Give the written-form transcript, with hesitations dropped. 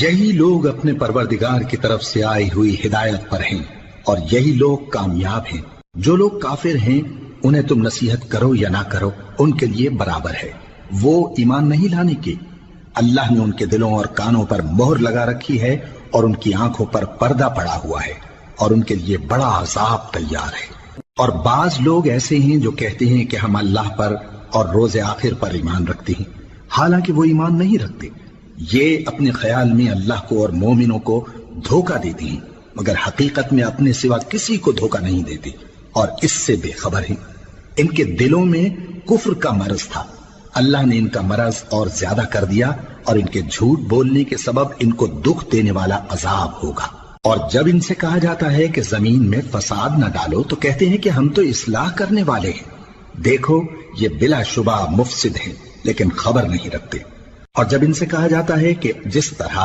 یہی لوگ اپنے پروردگار کی طرف سے آئی ہوئی ہدایت پر ہیں اور یہی لوگ کامیاب ہیں۔ جو لوگ کافر ہیں انہیں تم نصیحت کرو یا نہ کرو ان کے لیے برابر ہے، وہ ایمان نہیں لانے کے۔ اللہ نے ان کے دلوں اور کانوں پر مہر لگا رکھی ہے اور ان کی آنکھوں پر پردہ پڑا ہوا ہے اور ان کے لیے بڑا عذاب تیار ہے۔ اور بعض لوگ ایسے ہیں جو کہتے ہیں کہ ہم اللہ پر اور روز آخر پر ایمان رکھتے ہیں، حالانکہ وہ ایمان نہیں رکھتے۔ یہ اپنے خیال میں اللہ کو اور مومنوں کو دھوکہ دیتے ہیں، مگر حقیقت میں اپنے سوا کسی کو دھوکہ نہیں دیتے اور اس سے بے خبر ہیں۔ ان کے دلوں میں کفر کا مرض تھا، اللہ نے ان کا مرض اور زیادہ کر دیا اور ان کے جھوٹ بولنے کے سبب ان کو دکھ دینے والا عذاب ہوگا۔ اور جب ان سے کہا جاتا ہے کہ زمین میں فساد نہ ڈالو تو کہتے ہیں کہ ہم تو اصلاح کرنے والے ہیں۔ دیکھو یہ بلا شبہ مفسد ہیں لیکن خبر نہیں رکھتے۔ اور جب ان سے کہا جاتا ہے کہ جس طرح